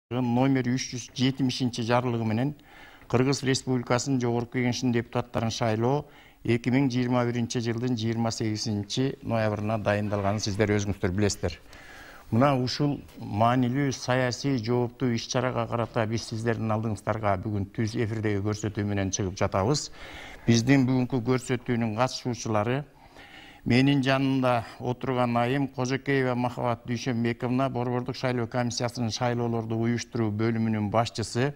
номер 370 жарлыгы менен Кыргыз Республикасынын Жогорку Кеңешинин депутаттарын шайлоо 2021 жылдын 28 ноябрына дайындалганын сиздер өзүңүздөр билесиздер. Мына ушул маанилүү саясий жооптуу иш-чарага карата биз сиздердин алдыңыздарга бүгүн түз эфирдеги көрсөтүү менен чыгып жатабыз. Биздин бүгүнкү көрсөтүүнүн катышуучулары менин жанымда отурган айым Кожокеева Махабат Дүйшөнбековна, Борбордук шайлоо комиссиясынын шайлоолорду уюштуруу бөлүмүнүн башчысы.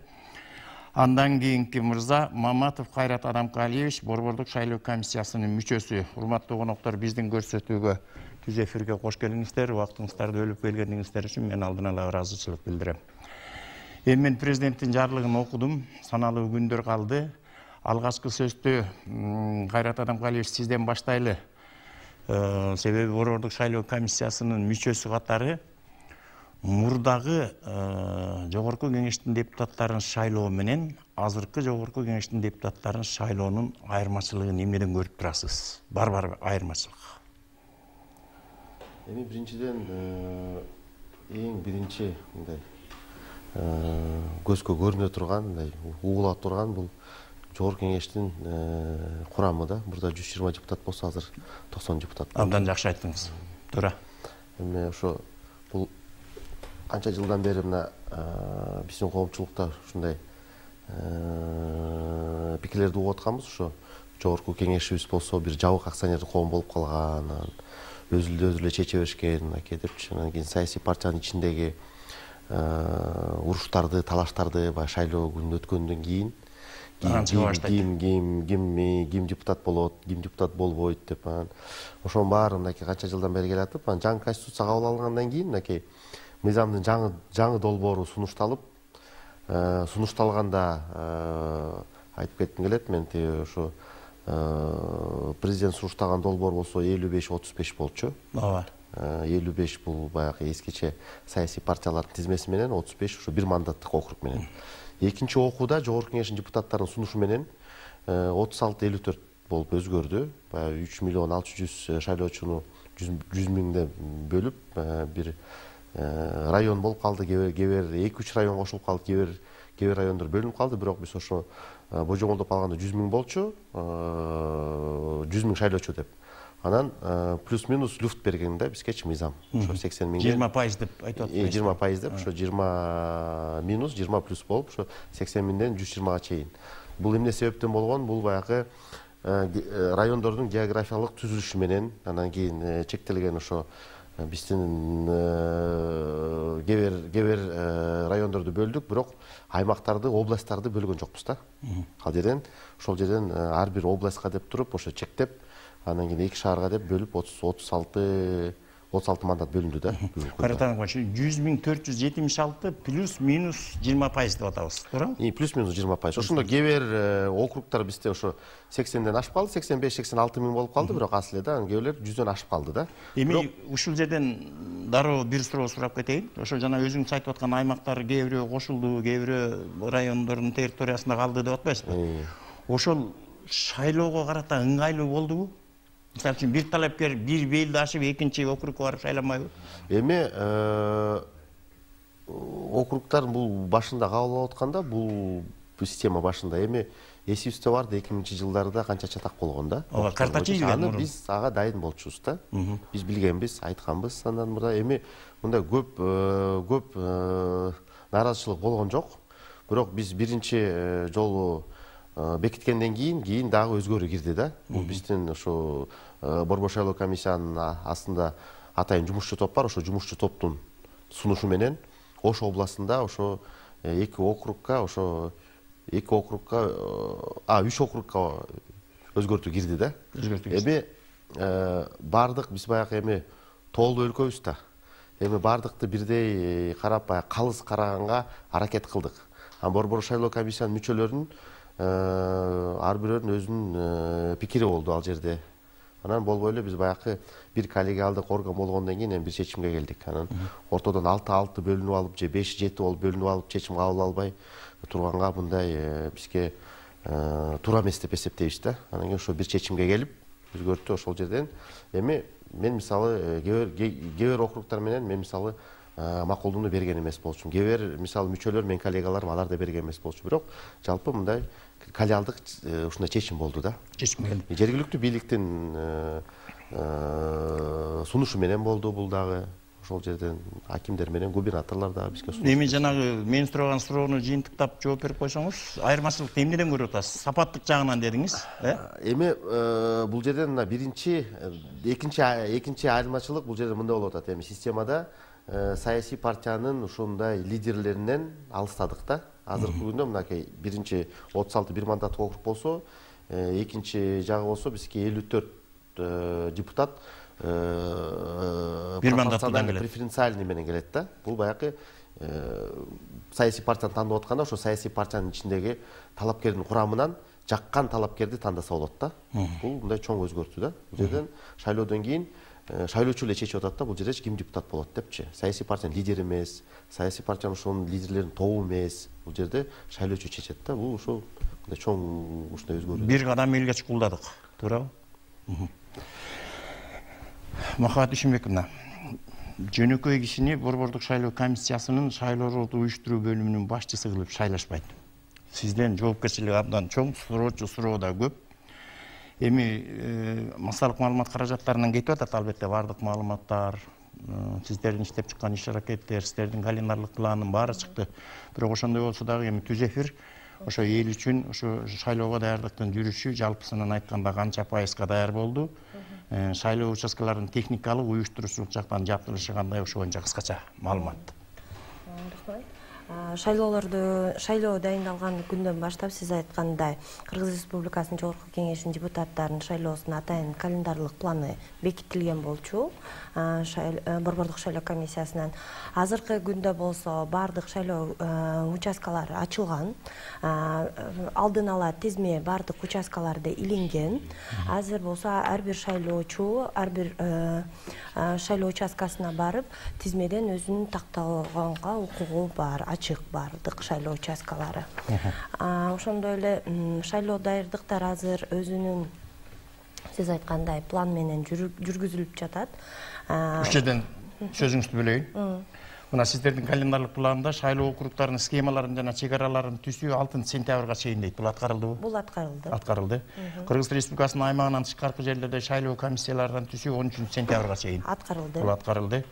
Андан кийинки мырза Маматов Кайрат Адамкалиевич, Борбордук шайлоо комиссиясынын мүчөсү. Урматтуу коноктор, биздин көрсөтүүгө түз эфирге кош келиңиздер. Убактыңыздарды бөлүп келгениңиздер үчүн мен алдын ала ыраазычылык билдирем. Эми мен президенттин жарлыгын окудум. Саналуу күндөр калды. Алгачкы сөздү Кайрат Адамкалиевич сизден баштайлы. Себеби Борбордук шайлоо комиссиясынын мүчөсү катары мурдагы Жогорку Кеңештин депутаттарын шайлоо менен азыркы Жогорку Кеңештин депутаттарын шайлоонун айырмачылыгын эмнеден көрүп турасыз? Бар айырмачылык. Эми биринчиден эң биринчи мындай көзгө көрүнө турган, мындай угула турган бул Жогорку Кеңештин курамы да. Мурда 120 депутат болсо, азыр 90 депутат. Абдан жакшы айттыңыз. Туура. Эми ошо бул канча жылдан бери мына биздин коомчулукта ушундай пикирлерди угуп атканбыз. Ошо Жогорку Кеңешибиз болсо бир жабык акционердик коом болуп калган, өзү эле чече беришкен, кетипчи. Анан кийин саясий партиянын ичиндеги уруштарды, талаштарды баягы шайлоо күнү өткөндөн кийин ким депутат болот, ким депутат болбойт деп ошонун баары мынакей канча жылдан бери келатып, жаңы конституция кабыл алынгандан кийин мынакей мыйзамдын жаңы долбоору сунушталганда айтып кетким келет. Мен ошо президент сунуштаган долбоор болсо 55-35 болчу. Ооба. 55 бул баягы эскиче саясий партиялардын тизмеси менен, 35 ошо бир мандаттык округ менен. Экинчи окууда Жогорку Кеңештин депутаттарынын сунушу менен 36-54 болуп өзгөрдү. Баягы 3 миллион 600 шайлоочуну 100 миңден бөлүп бир район болуп калды. Кээ-бир 2-3 район кошулуп калды, кээ-бир райондор бөлүнүп калды. Бирок биз ошо божомолдоп алганда 100 миң болчу, 100 миң шайлоочу деп. Анан плюс-минус люфт берген да бизгечи мыйзам. Ошо 80 миң 20% деп айтып атпайсызбы? 20% деп, ошо 20 минус 20 плюс болуп, ошо 80 миңден 120га чейин. Бул эмне себептен болгон? Бул баягы райондордун географиялык түзүлүшү менен, анан кийин чектелген ошо биздин кээ-бир райондорду бөлдүк, бирок аймактарды, областтарды бөлгөн жокпуз да. Ошол жерден ар бир областка деп туруп, ошо чектеп, анан кийин 2 шаарга деп бөлүп 36 мандат бөлүндү да. Каратаңыз, 100.476 плюс-минус 20% деп атабыз, туурабы? Плюс-минус 20%. Ошондо кээ-бир округтар бизде ошо 80ден ашып калды, 85-86 миң болуп калды, бирок асыл эле да, кээ-бирлер 100дөн ашып калды да. Эми ушул жерден дароо бир суроо сурап кетейин. Ошо жана өзүңүз айтып аткан аймактар кээ-бирөө кошулду, кээ-бирөө райондордун территориясында калды деп атпайсызбы? Ошол шайлоого карата ыңгайлуу болдубу? Мисалы үчүн бир талапкер бир бейлди ашып экинчи округга барып шайламайбы? Эми округтар бул башында кабыл алып атканда, бул система башында эми эсибизде бар да 2000-жылдарда канча чатак болгон да. Ооба, картачы ийген. Аны биз ага дайын болчубуз да. Биз билгенбиз, айтканбыз. Андан мурда эми мындай көп нааразычылык болгон жок. Бирок биз биринчи жолу бекиткенден кийин дагы өзгөрүү кирди да. Бул биздин ошо Борбор шайлоо комиссиянын астында атайын жумушчу топ бар. Ошо жумушчу топтун сунушу менен Ош областында ошо 3 округга өзгөртүү кирди да. Эми бардык биз баягы эми тоолуу өлкөбүз да. Эми бардыкты бирдей карап, баягы калыс караганга аракет кылдык. Борбор шайлоо комиссиянын мүчөлөрүнүн ар бирөөнүн өзүнүн пикири болду ал жерде. Анан болбой эле биз баягы бир коллегиалдык орган болгондон кийин эми бир чечимге келдик. Анан ортодон 6 бөлүнүп алып же 5-7 болуп бөлүнүп алып чечим кабыл албай турганга мындай бизге туура эмес деп эсептейбиз да. Анан кийин ошо бир чечимге келип өзгөрттү ошол жерден. Эми мен мисалы кээ бир округтар менен мен мисалы макулдууну берген эмес болчу. Кээ бир мисалы мүчөлөр менин коллегаларым алар да берген эмес болчу. Бирок жалпы мындай коллегиалдык ушундай чечим болду да. Чечим келди. Жергиликтүү бийликтин сунушу менен болду бул дагы. Ошол жерден акимдер менен губернаторлор да бизге сунуш. Эми жанагы мен сураган суроону жыйынтыктап жооп берип койсоңуз, айырмачылыкты эмнеден көрүп атасыз? Сапаттык жагынан дедиңиз, Эми бул жерден биринчи, экинчи айырмачылык бул жерде мындай болуп атат. Эми системада саясий партиянын ушундай лидерлеринен алыстадык да. Азыркы күндө мынакей биринчи 36 бир мандаттык округ болсо, экинчи жагы болсо бизге 54 депутат бир мандаттан келет. Преференциальный менен келет да. Бул баягы саясий партияны тандап атканда ошо саясий партиянын ичиндеги талапкердин курамынан жаккан талапкерди тандаса болот да. Бул мындай чоң өзгөртүү да. Бул жерден шайлоодон кийин шайлоочу эле чечип атат да, бул жерде ким депутат болот депчи. Саясий партиянын лидери эмес, саясий партиянын ошонун лидерлеринин тобу эмес. Бул жерде шайлоочу чечет да. Бул ошол мындай чоң ушундай өзгөрүү. Бир кадам элге чукулдадык, туурабы? Махабат Ишимбековна, жөнөкөй кишини Борбордук шайлоо комиссиясынын шайлоолорду уюштуруу бөлүмүнүн башчысы кылып шайлашпайт. Сизден жоопкерчилиги абдан чоң, суроо да көп. Эми массалык маалымат каражаттарынан кетип атат албетте баардык маалыматтар, сиздердин иштеп чыккан иш аракеттер, сиздердин календардык планын баары чыкты. Бирок ошондой болсо дагы эми түз эфир ошо эл үчүн ошо шайлоого даярдыктын жүрүшү жалпысынан айтканда канча пайызга даяр болду? Шайлоо участкаларынын техникалык уюштуруучулук жактан жабдылышы кандай, ошо боюнча кыскача маалымат. Рахмат. Шайлоо дайындалган күндөн баштап сиз айткандай Кыргыз Республикасынын Жогорку Кеңешинин депутаттарынын шайлоосуна атайын календарлык планы бекитилген болчу. Борбордук шайлоо комиссиясынан азыркы күндө болсо баардык шайлоо участкалары ачылган. Алдын ала тизме баардык участкаларда илинген. Азыр болсо ар бир шайлоочу ар бир шайлоо участкасына барып тизмеден өзүнүн такталганга укугу бар, ачык баардык шайлоо участкалары. Ошондой эле шайлоо даярдыктар азыр өзүнүн сиз айткандай план менен жүргүзүлүп жатат. Ушул жерден сөзүңүздү бөлөйүн. Мына сиздердин календарлык планда шайлоо округдарынын схемаларын жана чек араларын түзүү 6 сентябрга чейин дейт. Бул аткарылдыбы? Бул аткарылды. Аткарылды. Кыргыз Республикасынын аймагынан тышкаркы жерлерде шайлоо комиссияларынан түзүү 13 сентябрга чейин аткарылды. Бул аткарылды.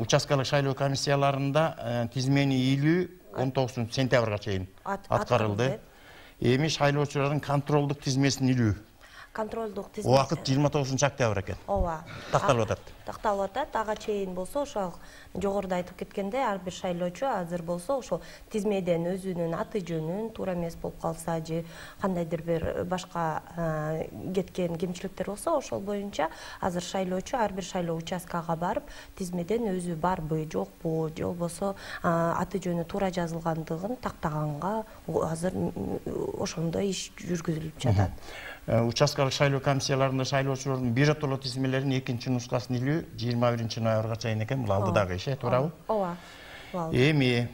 Участкалык шайлоо комиссияларында тизмени илүү 19 сентябрга чейин аткарылды. Эми шайлоочулардын контролдук тизмесин илүү. Контролдук тизме. Убакыт 29 октябрь экен. Ооба. Такталып атат. Такталып атат. Ага чейин болсо ошол жогоруда айтып кеткендей ар бир шайлоочу азыр болсо ошо тизмеден өзүнүн аты жөнүн туура эмес болуп калса же кандайдыр бир башка кеткен кемчиликтер болсо ошол боюнча азыр шайлоочу ар бир шайлоо участкага барып тизмеден өзү барбы жокпу же болбосо аты жөнү туура жазылгандыгын тактаганга азыр ошондой иш жүргүзүлүп жатат. Участкалык шайлоо комиссияларында шайлоочулардын биротоло тизмелеринин экинчи нускасын илүү 21 ноябрга чейин экен. Бул алдыдагы иш, туурабы? Ооба. Эми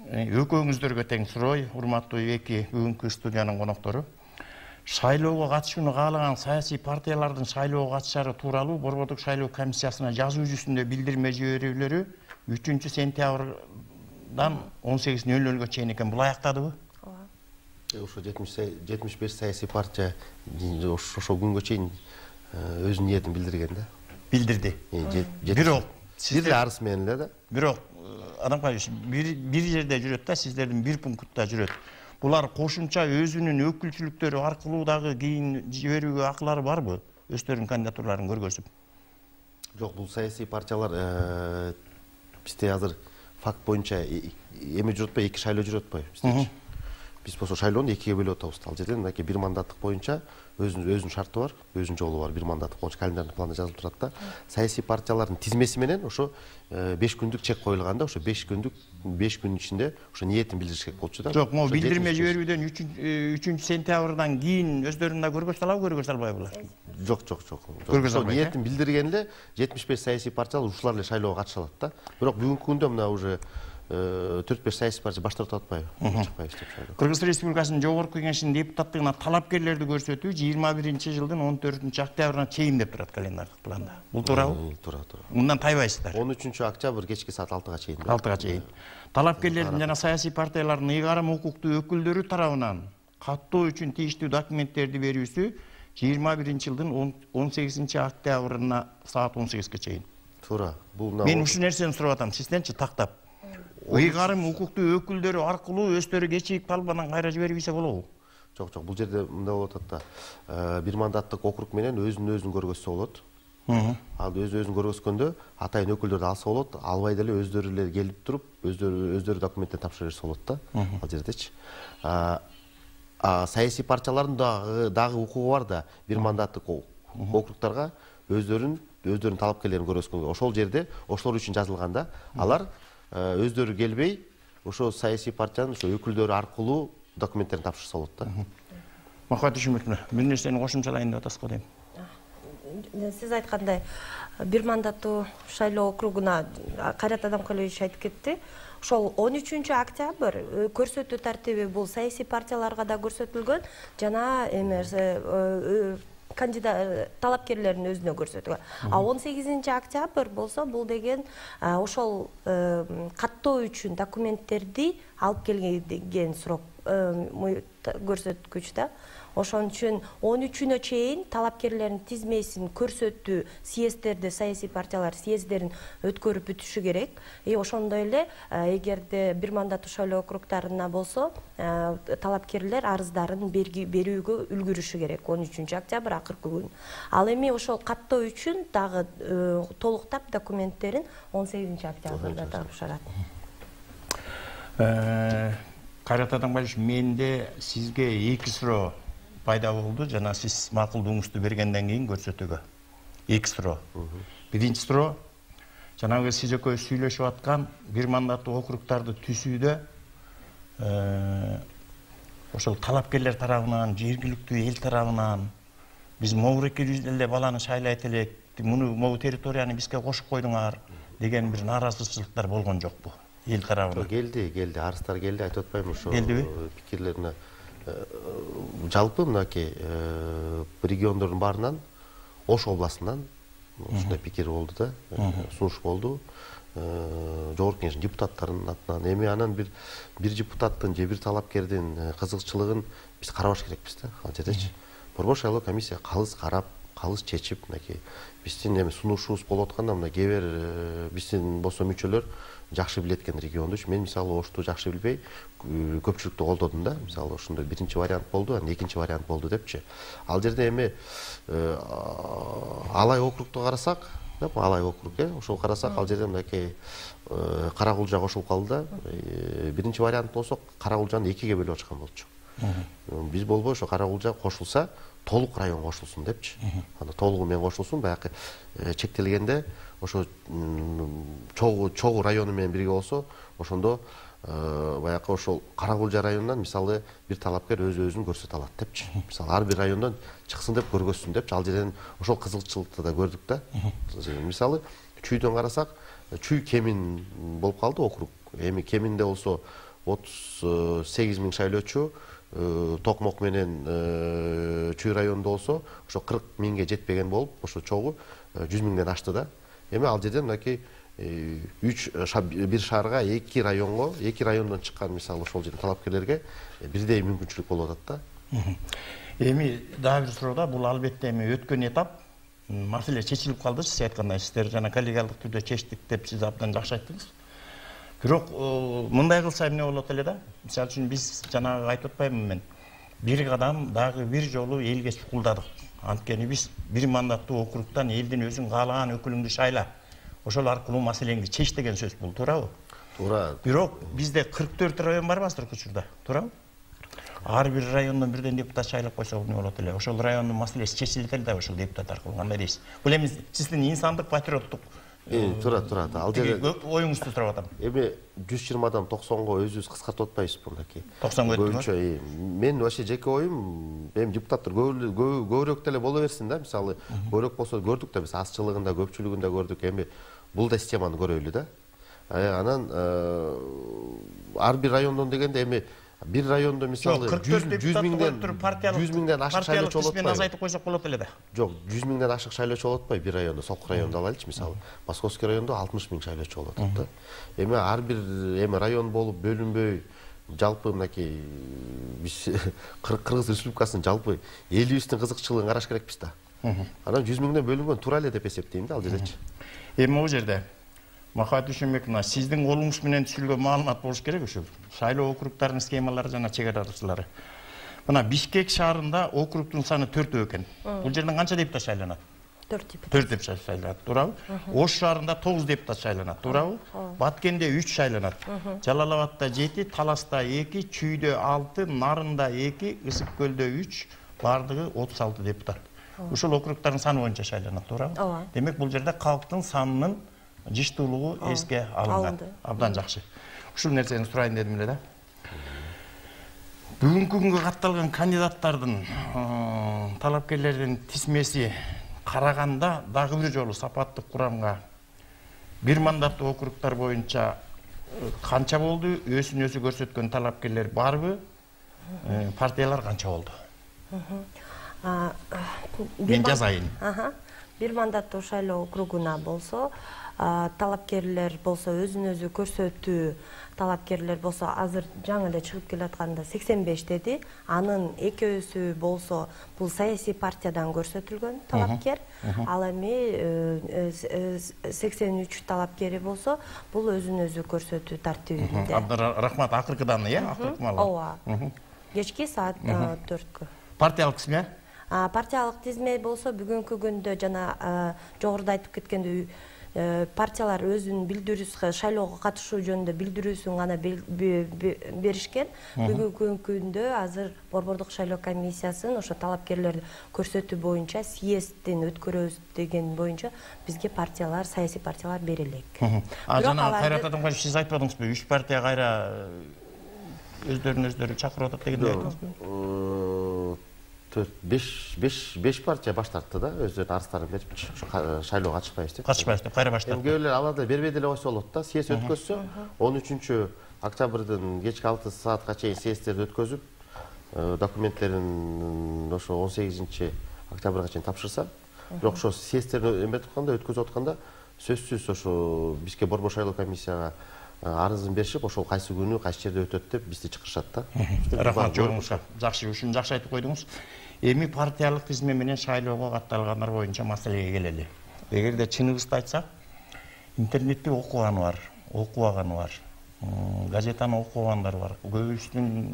экөөңүздөргө тең суроо, урматтуу эки бүгүнкү студиянын коноктору. Шайлоого катышууну каалаган саясий партиялардын шайлоого катышары тууралуу Борбордук шайлоо комиссиясына жазуу жүзүндө билдирме жиберүүлөрү 3 сентябрдан 18:00 чейин экен. Бул аяктадыбы? Ошо 75 саясий партия ошол күнгө чейин өзүнүн ниетин билдирген да. Билдирди. Бирок сиздер арыз менен эле да. Бирок Адамкаевич бир жерде жүрөт да, сиздердин бир пунктта жүрөт. Булар кошумча өзүнүн өкүлчүлүктөрү аркылуу дагы кийин жиберүүгө акылары барбы? Өздөрүнүн кандидатураларын көргөзүп. Жок, бул саясий партиялар бизде азыр факт боюнча эми жүрөт атпайбы, эки шайлоо жүрөт атпайбы биздечи. Биз болсо шайлоону экиге бөлүп атабыз. Ал жерден мынакей бир мандаттык боюнча өзүнүн шарты бар, өзүнүн жолу бар. Бир мандаттык боюнча календарный планда жазылып турат да. Саясий партиялардын тизмеси менен ошо 5 күндүк чек коюлганда, ошо 5 күн ичинде ошо ниетин билдириш керек болчу да. Жок, могу билдирме жиберүүдөн 3 сентябрдан кийин өздөрүн да көргөзө алабы, көргөзө албайбы булар? Жок. Ошо ниетин билдирген эле 75 саясий партиялар ушулар эле шайлоого катыша алат да. Бирок бүгүнкү күндө мына уже 4-5 саясий партия баш тартып атпайбы? Чыкпайбыз деп шайлоо. Кыргыз Республикасынын Жогорку Кеңешинин депутаттыгына талапкерлерди көрсөтүү 21-жылдын 14-октябрына чейин деп турат календардык планда. Бул туурабы? Туура. Мындан тайбайсыздар. 13-октябрь кечки саат 6-га чейин. 6-га чейин. Талапкерлердин жана саясий партиялардын ыйгарым укуктуу өкүлдөрү тарабынан каттоо үчүн тийиштүү документтерди берүүсү 21-жылдын 18-октябрына саат 18-ге чейин. Туура. Мен ушул нерсени сурап атам, сизденчи тактап. Ыйгарым укуктуу өкүлдөрү аркылуу өздөрү кечигип калбадан кайра жиберип ийсе болобу? Жок, бул жерде мындай болот атта. Бир мандаттык округ менен өзүн көргөзсө болот. Ал өзүн көргөзгөндө атайын өкүлдөрдү алса болот, албай деле өздөрү эле келип туруп, өздөрү документтерин тапшыра берсе болот да. Ал жердечи. Саясий партиялардын дагы укугу бар да, бир мандаттык округдарга өздөрүнүн талапкерлерин көргөзгөнгө. Ошол жерде ошолор үчүн жазылган да. Алар өздөрү келбей, ошо саясий партиянын ошо өкүлдөрү аркылуу документтерин тапшырса болот да. Махат Ишмуловна, бир нерсени кошумчалайын деп атасыз го дейм. Сиз айткандай, бир мандаттуу шайлоо округуна Кайрат Адамкалиевич айтып кетти. Ошол 13-октябрь көрсөтүү тартиби бул саясий партияларга да көрсөтүлгөн, жана талапкерлердин өзүнө көрсөтүлгөн. А 18-октябрь болсо бул деген ошол каттоо үчүн документтерди алып келген срок көрсөткүч да. Ошон үчүн 13-үнө чейин талапкерлердин тизмесин көрсөтүү съезддерде саясий партиялар съезддерин өткөрүп бүтүшү керек. Ошондой эле эгерде бир мандаттуу шайлоо округдарына болсо талапкерлер арыздарын берүүгө үлгүрүшү керек 13-октябрь акыркы күн. Ал эми ошол каттоо үчүн дагы толуктап документтерин 18-октябрда тапшырат. Кайрат Адамкалиевич, менде сизге 2 суроо пайда болду, жана сиз макулдугуңузду бергенден кийин көрсөтүүгө. 2 суроо. Биринчи суроо, жанагы сиз экөөбүз сүйлөшүп аткан бир мандаттуу округдарды түзүүдө ошол талапкерлер тарабынан, жергиликтүү эл тарабынан биз могу эле баланы шайлайт элек, могу территорияны бизге кошуп койдуңар деген бир нааразычылыктар болгон жокпу? Эл тарабынан. Келди, арыздар келди, айтып атпайбы ошо пикирлерине. Жалпы мынакей региондордун баарынан, Ош областынан ушундай пикир болду да, сунуш болду. Жогорку Кеңештин депутаттарынын атынан. Эми анан бир депутаттын же бир талапкердин кызыкчылыгын биз карабаш керекпиз да, ал жердечи. Борбор шайлоо комиссия калыс карап, калыс чечип, мынакей биздин эми сунушубуз болуп атканда, мына кээ бир биздин болсо мүчөлөр жакшы билет экен регионду. Мен мисалы Ошту жакшы билбей, көпчүлүктү колдодум да. Мисалы ошондой биринчи вариант болду, анан экинчи вариант болду депчи. Ал жерде эми Алай округду карасак, Алай округ, ошол карасак, ал жерде мынакей Каракулжа кошулуп калды да. Биринчи вариант болсо Каракулжаны 2ге бөлүп ачкан болчу. Биз болбой ошо Каракулжа кошулса, толук район кошулсун депчи. Анда толугу менен кошулсун, баягы чектелгенде ошо чогуу району менен бирге болсо, ошондо баягы ошол Каракулжа районунан мисалы бир талапкер өзүн көрсөтө алат депчи. Мисалы ар бир райондон чыксын деп көргөзсүн депчи. Ал жерден ошол кызыкчылыкты да көрдүк да. Мисалы Чүйдөн карасак, Чүй Кемин болуп калды округ. Эми Кеминде болсо 38 000 шайлоочу, Токмок менен Чүй районунда болсо ошо 40 000ге жетпеген болуп, ошо чогуу 100 000ден ашты да. Эми ал жерден мынакей бир шаарга 2 районго, 2 райондон чыккан мисалы ошол жердин талапкерлерге бирдей мүмкүнчүлүк болуп атат да. Эми дагы бир суроодо, бул албетте эми өткөн этап, маселе чечилип калды, сиз айткандай, сиздер жана коллегиалдык түрдө чечтик деп сиз абдан жакшы айттыңыз. Бирок мындай кылса эмне болот эле да? Мисалы үчүн биз жанагы айтып атпаймынбы мен? Бир кадам дагы бир жолу элге чукулдадык. Анткени биз бир мандаттуу округдан элдин өзүн каалаган өкүлүңдү шайла. Ошол аркылуу маселеңди чеч деген сөз бул, туурабы? Туура. Бирок бизде 44 район барбы азыркы учурда, туурабы? Ар бир райондон бирден депутат шайлап койсо эмне болот эле? Ошол райондун маселеси чечилет эле да ошол депутат аркылуу, кандай дейсиз? Бул эми сиздин инсандык, патриоттук Туура. Ал жерде оюңузду сурап атам. Эми 120 90го өзүбүз кыскартып атпайбызбы мынакей? 90 өттүңөр. Мен вообще жеке оюм, эми депутаттар көбүрөөк деле боло берсин да. Мисалы, көбүрөөк болсо көрдүк да, биз азчылыгында, көпчүлүгүндө көрдүк. Эми бул да системаны көрөлү да. Анан ар бир райондон дегенде эми бир райондо мисалы 100 миңден ашык шайлоочу болот атпайбы? Азайтып койсок болот эле да. Жок, 100 миңден ашык шайлоочу болот атпайбы бир райондо? Солку районду алайлычы мисалы. Московский райондо 60 миң шайлоочу болот атат да. Эми ар бир эми район болуп бөлүнбөй жалпы мынакей биз Кыргыз Республикасынын жалпы элибиздин кызыкчылыгын караш керекпиз да. Анан 100 миңден бөлүнгөн туура эле деп эсептейм да ал жердечи. Эми могу жерде Махат Ишембековна, сиздин колуңуз менен түзүлгөн маалымат болуш керек ошо. Шайлоо округтарынын схемалары жана чегара-ырчылары. Мына Бишкек шаарында округтун саны 4 экен. Бул жерден канча депутат шайланат? 4 депутат. 4 депутат шайланат, туурабы? Ош шаарында 9 депутат шайланат, туурабы? Баткенде 3 шайланат. Жалал-Абадта 7, Таласта 2, Чүйдө 6, Нарында 2, Ысык көлдө 3, бардыгы 36 депутат. Ушул округтардын саны боюнча шайланат, туурабы? Демек бул жерде калктын санынын жыштуулугу эске алынган. Абдан жакшы. Ушул нерсени сурайын дедим эле да. Бүгүнкү күнгө катталган кандидаттардын талапкерлердин тизмеси караганда дагы бир жолу сапаттык курамга бир мандаттуу округтар боюнча канча болду? Өзүн өзү көрсөткөн талапкерлер барбы? Партиялар канча болду? Мен жазайын. Бир мандаттуу шайлоо округуна болсо, талапкерлер болсо өзүн өзү көрсөтүү, талапкерлер болсо азыр жаңы эле чыгып келатканда 85 деди. Анын экөөсү болсо бул саясий партиядан көрсөтүлгөн талапкер. Ал эми 83 талапкери болсо бул өзүн өзү көрсөтүү тартибинде. Рахмат, акыркыдан, акыркы маал. Ооба. Кечки саат 4-кө. Партиялык тизме? Партиялык тизме болсо бүгүнкү күндө жана жогоруда айтып кеткендей партиялар өзүнүн билдирүүсү, шайлоого катышуу жөнүндө билдирүүсүн гана беришкен. Бүгүнкү күндө азыр Борбордук шайлоо комиссиясынын ошо талапкерлерди көрсөтүү боюнча съезддин өткөрөбүз деген боюнча бизге партиялар, саясий партиялар берилек. Жана Кайрат Атамбаев, сиз айтпадыңызбы, 3 партия кайра өздөрүн чакырып атат дегенди айттыңызбы? 5 партия баш тартты да, өздөрүнүн арыздарын берип, шайлоого катышпайбыз деп. Катышпайбыз деп, кайра баш тартты. Кээ бирлер аларда бербей деле койсо болот да, съезд өткөзсө, 13 октябрдын кечки 6 саатка чейин съезддерди өткөзүп, документтерин ошо 18 октябрга чейин тапшырса, бирок ошо съезддерди эметип атканда, өткөзүп атканда сөзсүз ошо бизге Борбор шайлоо комиссияга арызын беришип, ошол кайсы күнү, кайсы жерде өтөт деп бизди чакырышат да. Рахмат жоруңузга. Жакшы, ушуну жакшы айтып койдуңуз. Эми партиялык тизме менен шайлоого катталгандар боюнча маселеге келели. Эгерде чыныбызды айтсак, интернетти окуганы бар, окубаганы бар, газетаны окугандар бар. Көбүбүздүн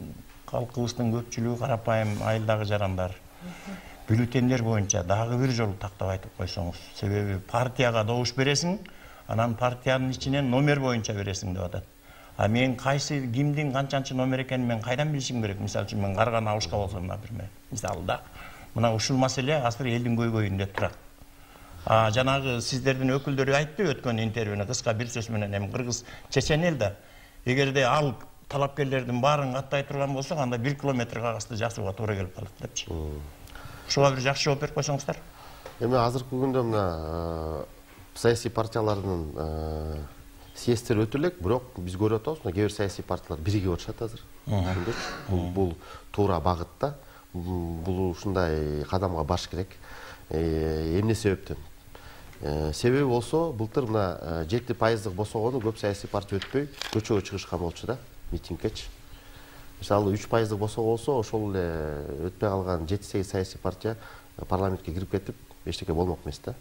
калкыбыздын көпчүлүгү карапайым айылдагы жарандар. Бюллетендер боюнча дагы бир жолу тактап айтып койсоңуз, себеби партияга добуш бересиң, анан партиянын ичинен номер боюнча бересиң деп атат. А мен кайсы кимдин канчанчы номер экенин мен кайдан билишим керек? Мисалы үчүн мен Карган Абышка болсом, например. Мисалы да. Мына ушул маселе азыр элдин көйгөйүндө турат. Жанагы сиздердин өкүлдөрү айтты өткөн интервьюну кыска бир сөз менен, эми кыргыз чечен эл да. Эгерде ал талапкерлердин баарын каттай турган болсок, анда 1 километр кагазды жасууга туура келип калат депчи. Ушуга бир жакшы жооп берип койсоңуздар. Эми азыркы күндө мына саясий партиялардын съезддер өтө элек, бирок биз көрүп атабыз, кээ бир саясий партиялар биригип атышат азыр. Бул туура багыт да. Бул ушундай кадамга баш керек. Эмне себептен? Себеби болсо, былтыр мына 7% босогону көп саясий партия өтпөй, көчөгө чыгышкан болчу да, митингкечи. Мисалы 3% босого болсо, ошол эле өтпөй калган 7-8 саясий партия парламентке кирип кетип, эчтеке болмок эмес да.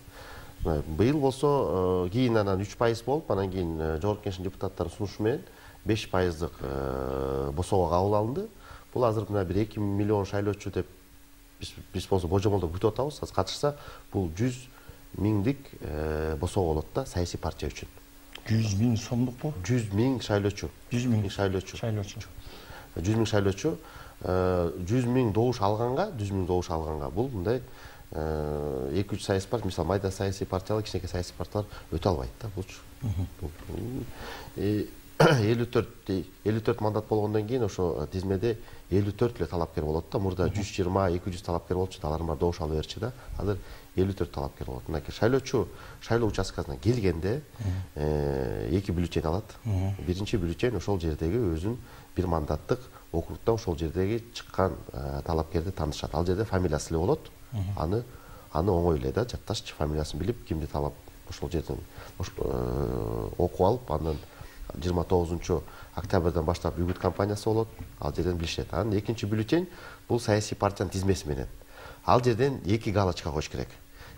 Быйыл болсо кийин анан 3% болуп, анан кийин жогорку кеңештин депутаттарынын сунушу менен 5% босого кабыл алынды. Бул азыр мына бир 2 миллион шайлоочу деп биз болсо божомолдоп күтүп атабыз. Азыр катышса, бул 100 миңдик босого болот да саясий партия үчүн. 100 миң сомдукпу? 100 миң шайлоочу. 100 миң шайлоочу. 100 миң шайлоочу. 100 миң добуш алганга, бул мындай 2-3 саясий партия, мисалы майда саясий партиялар, кичинекей саясий партиялар өтө албайт да, булчу. 54 мандат болгондон кийин ошо тизмеде 54 эле талапкер болот да. Мурда 120-200 талапкер болчу, алар бар добуш алып берчү да. Азыр 54 талапкер болот. Мынакей шайлоочу шайлоо участкасына келгенде эки бюллетень алат. Биринчи бюллетень ошол жердеги өзүнүн бир мандаттык округда ошол жердеги чыккан талапкерди таанышат. Ал жерде фамилиясы эле болот. Аны оңой эле да, жатташчы фамилиясын билип, кимди талап ошол жерден окуп алып, андан 29 октябрдан баштап үгүт компаниясы болот. Ал жерден билишет. Анан экинчи бюллетень бул саясий партиянын тизмеси менен. Ал жерден эки галочка коюш керек.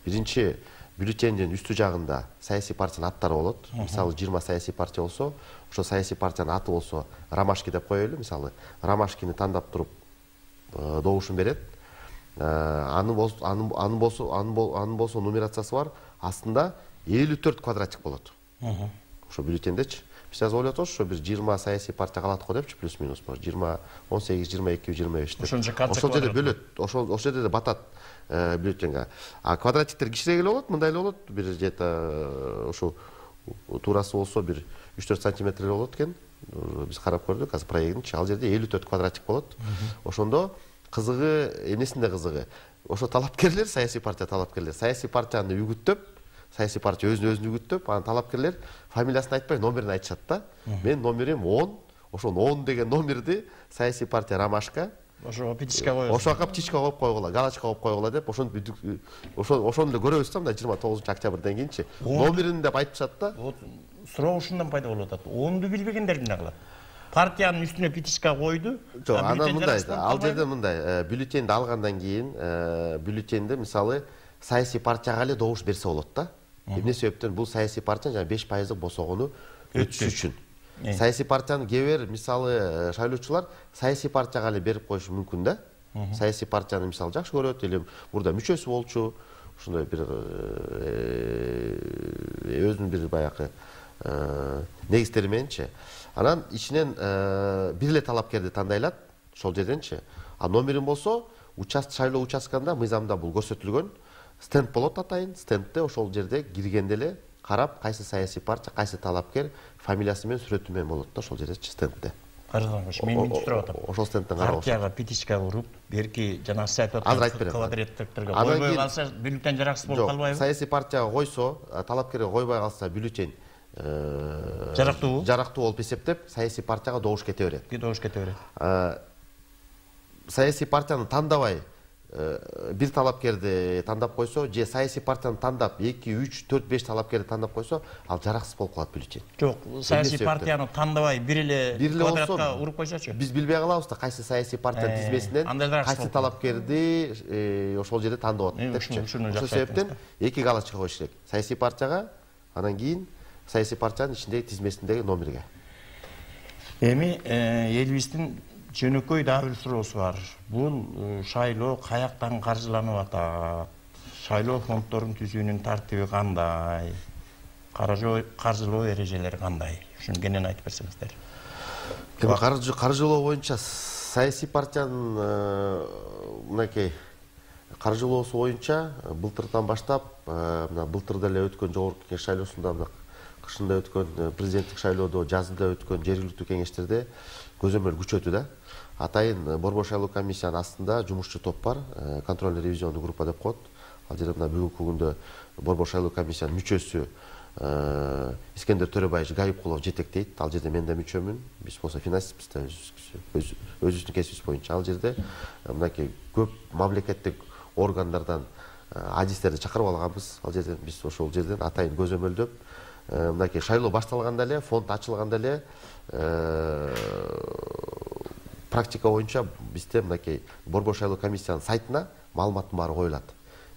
Биринчи бюллетендин үстү жагында саясий партиянын аттары болот. Мисалы 20 саясий партия болсо, ошо саясий партиянын аты болсо Ромашки деп коелу. Мисалы Ромашкини тандап туруп добушун берет. Анын болсо нумерациясы бар. Астында 54 квадратчик болот. Ошо бюллетендечи. Биз азыр ойлоп атабыз, ошо бир 20 саясий партия калат го депчи, плюс-минус бар. 20, 18, 22, 25 деп. Ошол жерде бөлөт. Ошол жерде батат бюллетенге. А квадратиктер кичиреак эле болот, мындай эле болот. Бир где-то ошо туурасы болсо бир 3-4 сантиметр эле болот экен. Биз карап көрдүк, азыр проектинчи. Ал жерде 54 квадратчик болот. Ошондо кызыгы, эмнесинде кызыгы? Ошо талапкерлер, саясий партия талапкерлер, саясий партияны үгүттөп, саясий партия өзүн үгүттөп, анан талапкерлер фамилиясын айтпай номерин айтышат да. Мен номерим 10, ошол 10 деген номерди саясий партия Ромашка. Ошого птичка коёбуз. Ошого птичка коюп койгула, галочка коюп койгула деп, ошону эле көрөбүз да, мына 29 октябрдан кийинчи. Номерин деп айтышат да. Вот суроо ушундан пайда болуп атат. 10ду билбегендер эмне кылат? Партиянын үстүнө птичка койду. Жок, анан мындай, ал жерде мындай, бюллетенди алгандан кийин, бюллетенди мисалы саясий партияга эле добуш берсе болот да. Эмне себептен бул саясий партиянын жана 5% босогону өтүш үчүн. Саясий партиянын кээ бир мисалы шайлоочулар саясий партияга эле берип коюшу мүмкүн да. Саясий партияны мисалы жакшы көрөт, эле мурда мүчөсү болчу, ушундай бир өзүнүн бир баягы негиздери мененчи. Анан ичинен бир эле талапкерди тандайлат, ошол жерденчи. А номерин болсо, шайлоо участкасында мыйзамда бул көрсөтүлгөн. Стенд болот атайын, стендте ошол жерде киргенде эле карап, кайсы саясий партия, кайсы талапкер фамилиясы менен сүрөтү менен болот да, ошол жерде стендте. Караган кош, мен мынча сурап атам. Ошол стендтен карап. Партияга птичка уруп, берки жана сиз айтып аткан квадраттерге койбой калса, бюллетень жараксыз болуп калбайбы? Саясий партияга койсо, талапкерге койбой калса, бюллетень жарактуу болуп эсептеп, саясий партияга добуш кете берет. Добуш кете берет. Саясий партияны тандабай бир талапкерди тандап койсо, же саясий партияны тандап 2, 3, 4, 5 талапкерди тандап койсо, ал жараксыз болуп калат бюллетень. Жок, саясий партияны тандабай бир эле квадратка уруп койсочу. Биз билбей калабыз да, кайсы саясий партиянын тизмесинен кайсы талапкерди ошол жерде тандап атат депчи. Ошол себептен эки галочка коюш керек. Саясий партияга, анан кийин саясий партиянын ичиндеги тизмесиндеги номерге. Эми элибиздин жөнөкөй дагы бир суроосу бар. Бул шайлоо каяктан каржыланып атат? Шайлоо фонддорун түзүүнүн тартиби кандай? Каржылоо эрежелери кандай? Ушуну кенен айтып берсеңиздер. Каржылоо боюнча саясий партиянын мынакей каржылоосу боюнча былтырдан баштап, мына былтырда эле өткөн жогорку кеңеш шайлоосунда, мына кышында өткөн президенттик шайлоодо, жазында өткөн жергиликтүү кеңештерде көзөмөл күчөтү да. Атайын Борбор шайлоо комиссиянын астында жумушчу топ бар, контрольный ревизиондуу группа деп коет. Ал жерде мына бүгүнкү күндө Борбор шайлоо комиссиянын мүчөсү Искендер Төрөбаевич Гайыпкулов жетектейт. Ал жерде мен да мүчөмүн. Биз болсо финансистпиз да, өзүбүздүн кесибибиз боюнча. Ал жерде мынакей көп мамлекеттик органдардан адистерди чакырып алганбыз. Ал жерден биз ошол жерден атайын көзөмөлдөп, мынакей шайлоо башталганда эле, фонд ачылганда эле практика боюнча бизде мынакей Борбор шайлоо комиссиянын сайтына маалыматтын баары коюлат.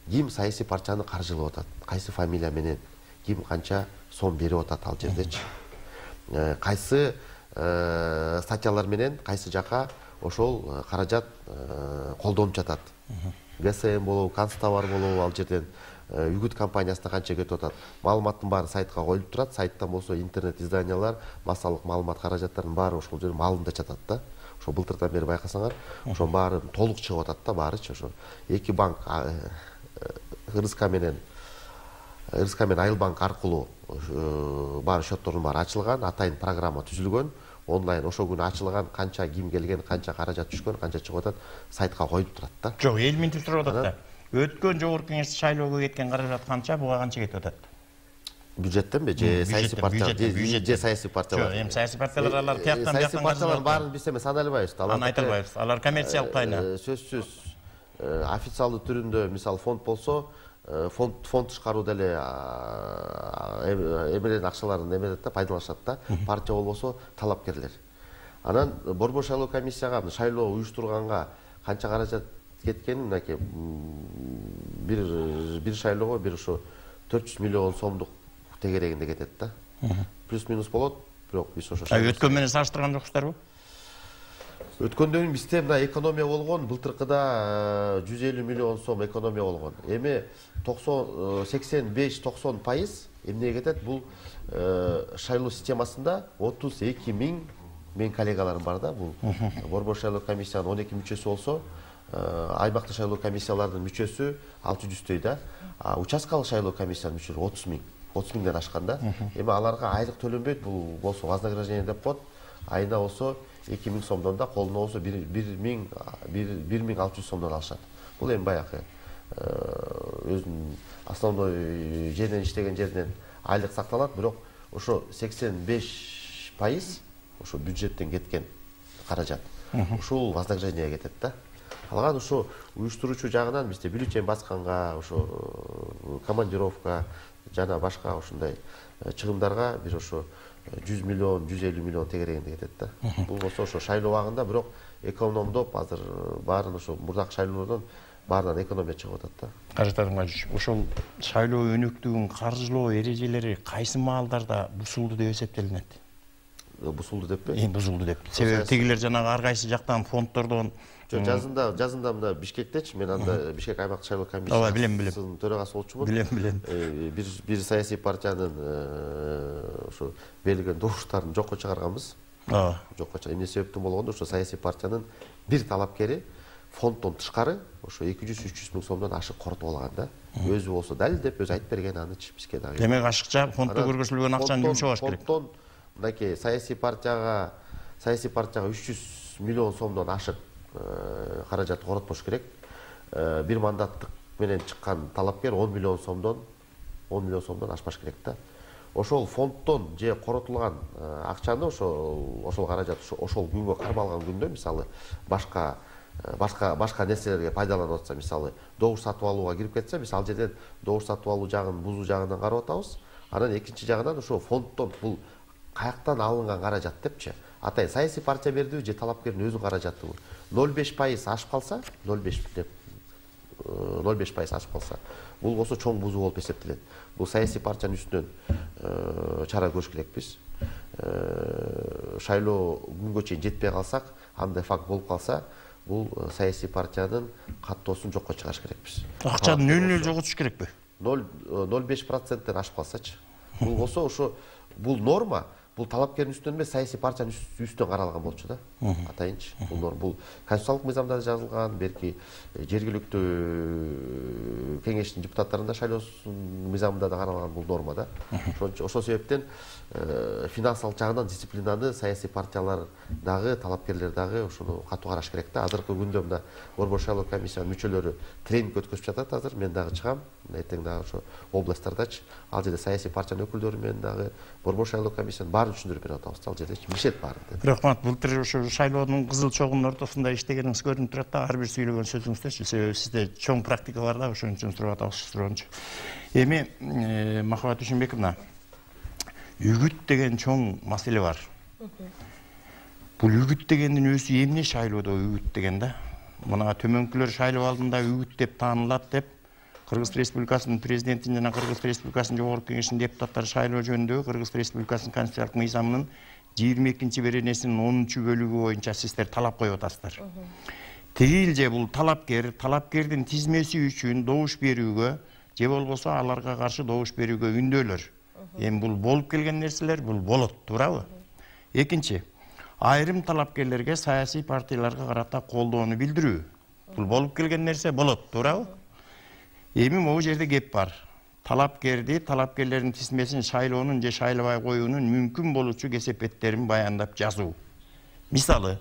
Ким саясий партияны каржылап атат, кайсы фамилия менен, ким канча сом берип атат ал жердечи. Кайсы статьялар менен кайсы жака ошол каражат колдонуп жатат. ГСМ болобу, Канстовар болобу, ал жерден үгүт компаниясына канча кетип атат. Маалыматтын баары сайтка коюлуп турат. Сайттан болсо интернет изданиялар, массалык маалымат каражаттарынын баары ошол жерде маалында жатат да. Ошо былтырдан бери байкасаңар, ошо баары толук чыгып атат да, баарычы ошо. Эки банк РСК менен РСК мен Айылбанк аркылуу бар счеттордун баары ачылган, атайын программа түзүлгөн, онлайн ошол күнү ачылган, канча ким келген, канча каражат түшкөн, канча чыгып атат, сайтка коюлуп турат да. Жок, эл минтип туруп атат да. Өткөн жогорку кеңеш шайлоого кеткен каражат канча, буга канча кетип атат? Бюджеттен бе, же саясий партиялар, же саясий партиялар. Жок, эми саясий партиялар алар тияктан саясий партиялар баарын биз эми санай албайбыз. Аны айта албайбыз. Алар коммерциялык тайына. Сөзсүз официалдуу түрүндө, мисалы фонд болсо, фонд тышкаруу деле эмелердин акчаларын эметет да, пайдаланышат да. Партия болбосо талапкерлер. Анан борбор шайлоо комиссияга шайлоо уюштурганга канча каражат кеткенин мынакей бир шайлоого бир ошо 400 миллион сомдук тегерегинде кетет да. Плюс-минус болот, бирок биз ошо өткөн менен салыштырган жоксуздарбы? Өткөндөн бизде мына экономия болгон, былтыркыда 150 миллион сом экономия болгон. Эми 85-90% эмнеге кетет? Бул шайлоо системасында 32 миң мен коллегаларым бар да, бул борбор шайлоо комиссиянын 12 мүчөсү болсо, аймактык шайлоо комиссиялардын мүчөсү 600-төй да, участкалык шайлоо комиссиянын мүчөлөрү 30 миңден ашкан да. Эми аларга айлык төлөнбөйт, бул болсо вознаграждение деп коет. Айына болсо 2 миң сомдон да, колуна болсо 1.600 сомдон алышат. Бул эми баягы өзүнүн основной жерден иштеген жеринен айлык сакталат, бирок ошо 85% ошо бюджеттен кеткен каражат. Ушул вознаграждение кетет да. Калган ошо уюштуруучу жагынан бизде бюллетень басканга, ошо командировка жана башка ушундай чыгымдарга бир ошо 100 миллион, 150 миллион тегерегинде кетет да. Бул болсо ошо шайлоо убагында бирок экономдоп, азыр баарын ошо мурдак шайлоолордон баарынан экономия чыгып атат да. Каражатыңа ошол шайлоо өнүктүгүн каржылоо эрежелери кайсы маалдарда бузулду деп эсептелинет? Бузулду деппи? Бузулду деп. Себеби тигилер жанагы ар кайсы жактан фонддордон жазында мына Бишкектечи, мен анда Бишкек аймактык шайлоо комиссиясынын төрагасы болчумун. Билем. Бир саясий партиянын ошо берилген добуштарын жокко чыгарганбыз. Жокко чыгып, эмне себептен болгондо ошо саясий партиянын бир талапкери фонддон тышкары ошо 200-300 миң сомдон ашык коротуп алган да. Өзү болсо далилдеп, өзү айтып берген анычы бизге дагы. Демек ашыкча фонддо көргөзүлгөн акчаны жумшабаш керек. Фонддон мынакей саясий партияга 300 миллион сомдон ашык каражат коротпош керек. Бир мандаттык менен чыккан талапкер 10 миллион сомдон ашпаш керек да. Ошол фонддон же коротулган акчаны ошол каражат ошол күнгө кармалган күндө, мисалы башка нерселерге пайдаланып атса, мисалы добуш сатып алууга кирип кетсе, биз ал жерден добуш сатып алуу жагын, бузуу жагынан карап атабыз. Анан экинчи жагынан ошо фонддон бул каяктан алынган каражат депчи. Атайын саясий партия бердиби же талапкердин өзүнүн каражаты бул. 0,5% ашып калса, 0,5% ашып калса, бул болсо чоң бузуу болуп эсептелет. Бул саясий партиянын үстүнөн чара көрүш керекпиз. Шайлоо күнгө чейин жетпей калсак, андай факт болуп калса, бул саясий партиянын каттоосун жокко чыгарыш керекпиз. Акчаны нөл жоготуш керекпи? 0,5%-тен ашып калсачы. Бул болсо ошо бул норма, бул талапкердин үстүнөн эмес, саясий партиянын үстүнөн каралган болчу да. Атайынчы. Бул норма, бул конституциялык мыйзамда жазылган, берки жергиликтүү кеңештин депутаттарында шайлоосунун мыйзамында да каралган бул норма да. Ошол себептен финансылык жагынан дисциплинаны саясий партиялар дагы, талапкерлер дагы ошону катуу караш керек да. Азыркы күндө мына борбор шайлоо комиссиянын мүчөлөрү тренинг өткөзүп жатат азыр. Мен дагы чыгам. Эртең дагы ошо областтардачы, ал жерде саясий партиянын өкүлдөрү менен дагы борбор шайлоо комиссиянын баарын түшүндүрүп берип атабыз. Ал жерде мишет бар. Рахмат. Былтыр ошо шайлоонун кызыл чогунун ортосунда иштегениңиз көрүнүп турат да, ар бир сүйлөгөн сөзүңүздөрчү. Себеби сизде чоң практика бар да, ошон үчүн сурап атабыз суроончу. Эми Махабат Ушунбековна, үгүт деген чоң маселе бар. Бул үгүт дегендин өзү эмне шайлоодо үгүт деген да? Мына төмөнкүлөр шайлоо алдында үгүт деп таанылат деп Кыргыз Республикасынын президентин жана Кыргыз Республикасынын жогорку кеңешинин депутаттары шайлоо жөнүндөгү Кыргыз Республикасынын конституциялык мыйзамынын 22-беренесинин 10-бөлүгү боюнча сиздер талап коюп атасыздар. Тегилже бул талапкердин тизмеси үчүн добуш берүүгө же болбосо аларга каршы добуш берүүгө үндөөлөр. Эми бул болуп келген нерселер, бул болот, туурабы? Экинчи, айрым талапкерлерге саясий партияларга карата колдоону билдирүү. Бул болуп келген нерсе болот, туурабы? Эми могу жерде кеп бар. талапкерлердин тизмесин шайлоонун же шайлабай коюунун мүмкүн болуучу кесепеттерин баяндап жазуу. Мисалы,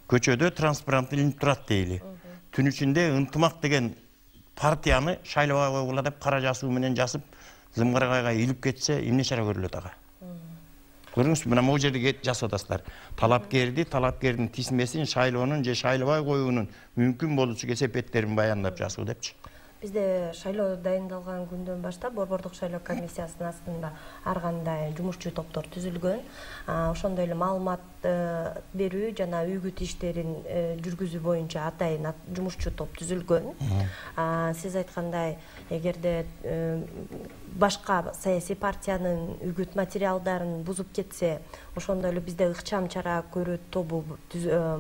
көчөдө транспарант илинип турат дейли. Түн ичинде ынтымак деген партияны шайлабай койгула деп кара жазуу менен жазып, Зымгырагайга илип кетсе, эмне чара көрүлөт ага? Көрүңүзбү, мына могу жерде жазып атасыздар. Талапкердин тизмесин шайлоонун же шайлабай коюунун мүмкүн болуучу кесепеттерин баяндап жазуу депчи. Бизде шайлоо дайындалган күндөн баштап борбордук шайлоо комиссиясынын астында ар кандай жумушчу топтор түзүлгөн. Ошондой эле маалымат берүү жана үгүт иштерин жүргүзүү боюнча атайын жумушчу топ түзүлгөн. Сиз айткандай, эгерде башка саясий партиянын үгүт материалдарын бузуп кетсе, ошондой эле бизде ыкчам чара көрүү тобу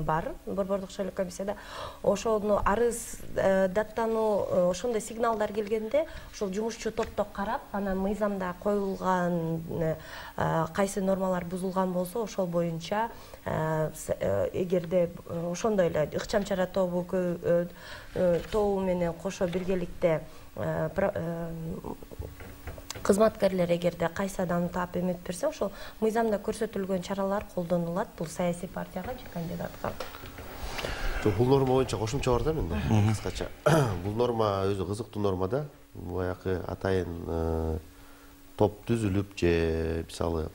бар борбордук шайлоо комиссияда. Ошону арыз даттануу, ошондой сигналдар келгенде, ошол жумушчу топто карап, анан мыйзамда коюлган кайсы нормалар бузулган болсо, ошол боюнча эгерде ошондой эле ыкчам чара тобу менен кошо биргеликте кызматкерлер эгерде кайсы адамды таап эметип берсе, ошол мыйзамда көрсөтүлгөн чаралар колдонулат бул саясий партияга же кандидатка. Бул норма боюнча кошумча бар да менде, кыскача. Бул норма өзү кызыктуу норма да. Баягы атайын топ түзүлүп же мисалы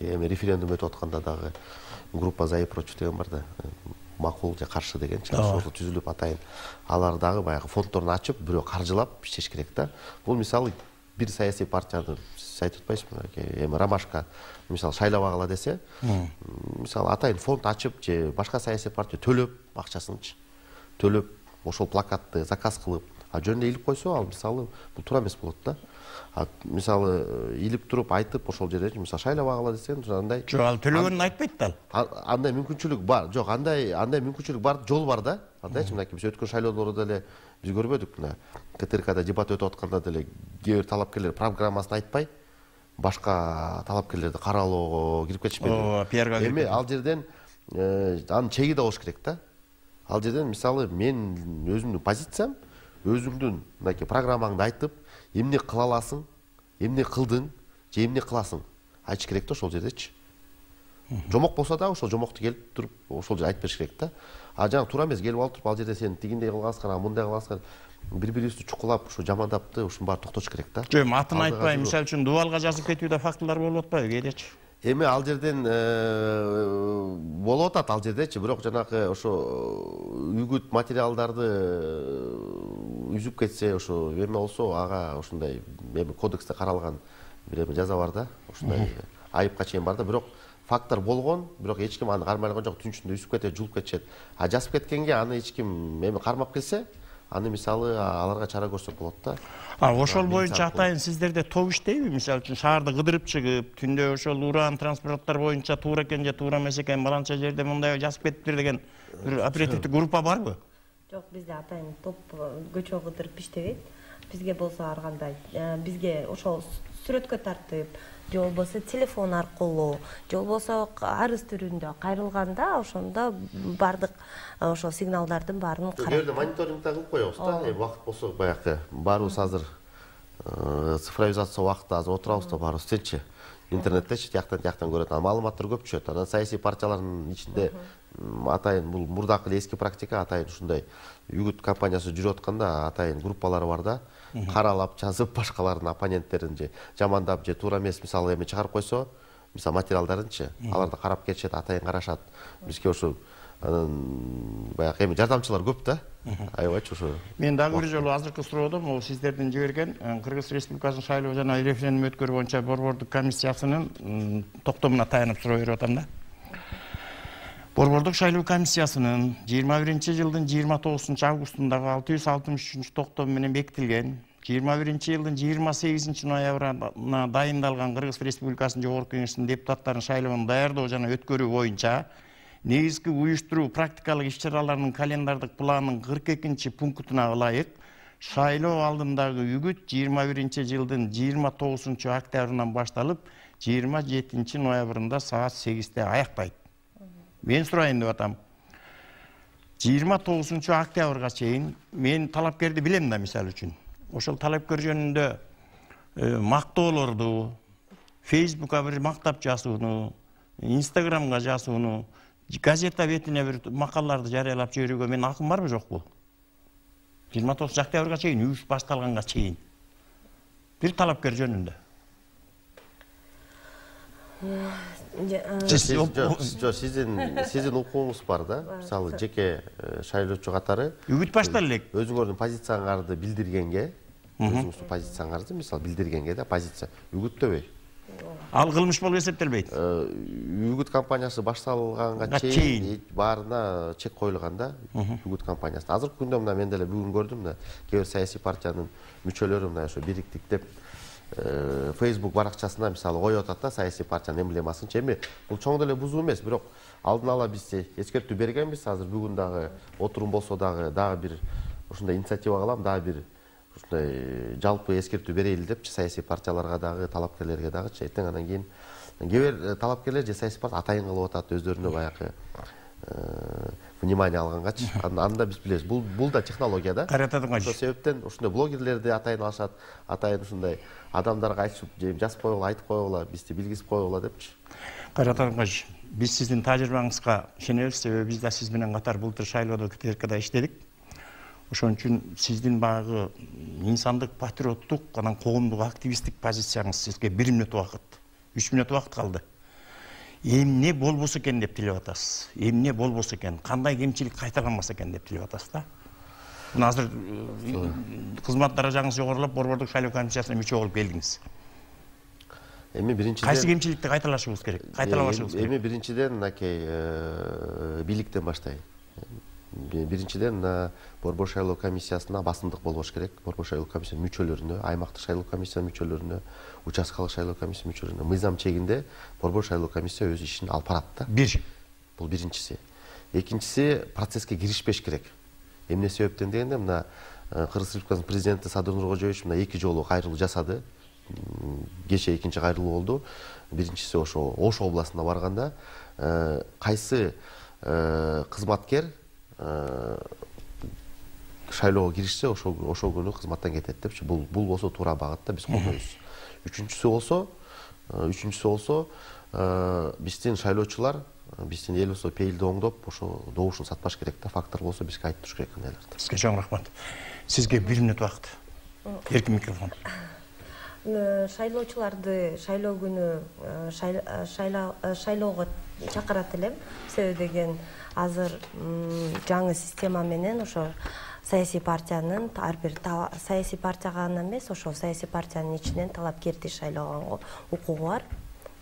эми референдум өтүп атканда дагы группа за и против деген бар да. Макул же каршы дегенчи. Ошол түзүлүп атайын алар дагы баягы фонддорун ачып, бирөө каржылап иштеш керек да. Бул мисалы бир саясий партияны сиз айтып атпайсызбы? Эми Ромашка мисалы шайлабагыла десе, мисалы атайын фонд ачып же башка саясий партия төлөп акчасынчы төлөп ошол плакатты заказ кылып, жөнүндө илип койсо, ал мисалы бул туура эмес болот да. Мисалы илип туруп айтып ошол жерде мисалы шайлабагыла десең, андай жок, ал төлөгөнүн айтпайт да. Андай мүмкүнчүлүк бар. Жок, андай мүмкүнчүлүк бар, жол бар да. Андайчы мынакей биз өткөн шайлоолордо деле биз көрбөдүк, мына КТРКда дебат өтүп атканда деле кээ бир талапкерлер программасын айтпай, башка талапкерлерди каралоого кирип кетишпеди. Эми ал жерден анын чеги да болуш керек да. Ал жерден мисалы мен өзүмдүн позициям, өзүңдүн мынакей программаңды айтып, эмне кыла аласың, эмне кылдың, же эмне кыласың айтыш керек да ошол жердечи. Жомок болсо да ошол жомокту келип туруп ошол жерде айтып бериш керек да. Жаңа туура эмес келип алып туруп ал жерде сен тигиндей кылгансың, мындай кылгансың, бири-бирибизди чукулап, ушу жамандапты, ушунун баары токтош керек да. Жок, атын айтпай, мисалы үчүн дубалга жазып кетүүдө фактылар болуп атпайбы кээдечи? Эми ал жерден болуп атат ал жердечи, бирок жанагы ошо үгүт материалдарды үзүп кетсе, ошо эме болсо, ага ошондой эми кодексте каралган бир эме жаза бар да, ошондой айыпка чейин бар да, бирок факттар болгон, бирок эч ким аны кармай алган жок, түн ичинде үзүп кетет, жулуп кетишет. Жазып кеткенге аны эч ким эми кармап келсе, аны мисалы аларга чара көрсөк болот да. Ошол боюнча атайын сиздерде топ иштейби? Мисалы үчүн шаарды кыдырып чыгып, түндө ошол уран транспорттор боюнча туура экен же туура эмес экен, баланча жерде мындай жазып кетиптир деген бир оперативдик группа барбы? Жок, бизде атайын топ көчө кыдырып иштебейт. Бизге болсо ар кандай, бизге ошол сүрөткө тартып, же болбосо телефон аркылуу, же болбосо арыз түрүндө кайрылганда, ошондо бардык ошол сигналдардын баарын карап. Жерде мониторинг да кылып коебуз да. Убакыт болсо баягы баарыбыз азыр цифровизация убакытта азыр отурабыз да баарыбыз течи. Интернеттечи тияктан көрөт, маалыматтар көп түшөт. Анан саясий партиялардын ичинде атайын бул мурдакы эле эски практика, атайын ушундай үгүт кампаниясы жүрүп атканда атайын группалар бар да. Каралап жазып башкалардын оппоненттерин же жамандап же туура эмес мисалы эме чыгарып койсо, мисалы материалдарынчы аларды карап кетишет, атайын карашат. Бизге ошо баягы эми жардамчылар көп да. Аябайчы ошо. Мен дагы бир жолу азыркы суроодон могу сиздердин жиберген Кыргыз Республикасынын шайлоо жана референдум өткөрүү боюнча борбордук комиссиясынын токтомуна таянып суроо берип атам да. Борбордук шайлоо комиссиясынын 21-жылдын 29-августундагы 663 токтому менен бекитилген, 21-жылдын 28 ноябрына дайындалган Кыргыз Республикасынын Жогорку Кеңешинин депутаттарын шайлоонун даярдоо жана өткөрүү боюнча негизги уюштуруу практикалык иш-чараларынын календардык планынын 42-пунктуна ылайык шайлоо алдындагы үгүт 21-жылдын 29-октябрынан башталып 27 ноябрында саат 8-те аяктайт. Мен сурайын деп атам. 29 октябрга чейин мен талапкерди билем да, мисалы үчүн. Ошол талапкер жөнүндө мактоолорду, Facebook'a bir maktap жазууну, Instagram'ga жазууну, газета бетине bir макалаларды жарыялап жиберүүгө менин акым барбы жокпу? 29 октябрга чейин, үйүш башталганга чейин. Bir талапкер жөнүндө. Sizin укугуңуз бар да? Мисалы, жеке шайлоочу катары үгүт баштала элек. Өзүңөрдүн позицияңарды билдиргенге, өзүңүздүн позицияңарды мисалы билдиргенге да позиция үгүттөбөй. Ал кылмыш болуп эсептелбейт. Үгүт кампаниясы башталганга чейин баарына чек коюлганда үгүт кампаниясы. Азыркы күндө мына мен деле бүгүн көрдүм да, кээ бир саясий партиянын мүчөлөрү мына ошо бириктик деп Facebook баракчасына мисалы коюп атат да саясий партиянын эмблемасын. Эми бул чоң деле бузуу эмес, бирок алдын ала биз эскертүү бергенбиз. Азыр бүгүн дагы отурум болсо дагы бир ушундай инициатива кылам, дагы бир ушундай жалпы эскертүү берели депчи саясий партияларга дагы, талапкерлерге дагычы. Эртең андан кийин кээ бир талапкерлер же саясий партия атайын кылып атат, өздөрүнө баягы внимание алгангачы. Анда биз билебиз, бул да технология да. Ошол себептен ушундай блогерлерди атайын алышат, атайын ушундай адамдарга айтып, жазып койгула, айтып койгула, бизди билгизип койгула депчи. Кайрат Атамбаевич, биз сиздин тажрыйбаңызга ишенебиз, себеби биз да сиз менен катар былтыр шайлоодо КТРКда иштедик. Ошон үчүн сиздин багы инсандык, патриоттук, анан коомдук активисттик позицияңыз сизге 1 мүнөт убакыт, 3 мүнөт убакыт калды. Эмне болбосо экен деп тилеп атасыз. Эмне болбосо экен, кандай кемчилик кайталанбаса экен деп тилеп атасыз да. Мына азыр кызмат даражаңыз жогорулап, Борбордук шайлоо комиссиясына мүчө болуп келдиңиз. Эми биринчиден кайсы кемчиликти кайталашыбыз керек? Кайталабашыбыз керек. Эми биринчиден мынакей бийликтен баштайм. Биринчиден Борбор шайлоо комиссиясына басымдык болбош керек. Борбор шайлоо комиссиянын мүчөлөрүнө, аймактык шайлоо комиссиянын мүчөлөрүнө, участкалык шайлоо комиссиянын мүчөлөрүнө мыйзам чегинде Борбор шайлоо комиссия өз ишин алып барат да. Бул биринчиси. Экинчиси, процесске киришпеш керек. Эмне себептен дегенде, мына Кыргыз Республикасынын президенти Садыр Нуркожоевич мына 2 жолу кайрылуу жасады. Кече экинчи кайрылуу болду. Биринчиси ошо Ош областына барганда, кайсы кызматкер шайлоого киришсе, ошол күнү кызматтан кетет депчи. Бул болсо туура багытта биз колдойбуз. Үчүнчүсү болсо биздин шайлоочулар, биздин эл болсо пейилди оңдоп, ошо добушун сатпаш керек да, фактор болсо бизге айтып туруш керек кандайларды. Сизге чоң рахмат. Сизге 1 мүнөт убакыт. Эркин микрофон. Шайлоочуларды шайлоо күнү шайлоого чакырат элем. Себеби деген азыр жаңы система менен ошо саясий партиянын ар бир саясий партияга гана эмес, ошо саясий партиянын ичинен талапкерди шайлоого укугу бар.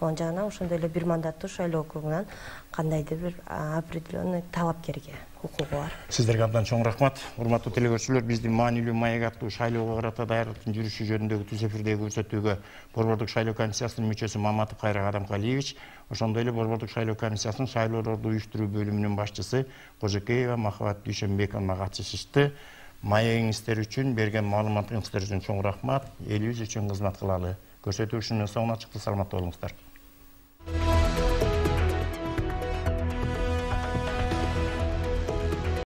Онун жагынан ошондой эле бир мандаттуу шайлоо округунан кандайдыр бир определенный талапкерге укугу бар. Сиздерге абдан чоң рахмат. Урматтуу телегөрүүчүлөр, биздин маанилүү маек аттуу шайлоого карата даярдыктын жүрүшү жөнүндөгү түз эфирдеги көрсөтүүгө Борбордук шайлоо комиссиясынын мүчөсү Маматов Кайрат Адамкалиевич, ошондой эле Борбордук шайлоо комиссиясынын шайлоолорду уюштуруу бөлүмүнүн башчысы Кожокеева Махабат Дүйшөнбековна катышышты. Маегиңиздер үчүн, берген маалыматыңыздар үчүн чоң рахмат. Элибиз үчүн кызмат кылалы. Көрсөтүү ушунун соңуна чыкты. Саламатта болуңуздар.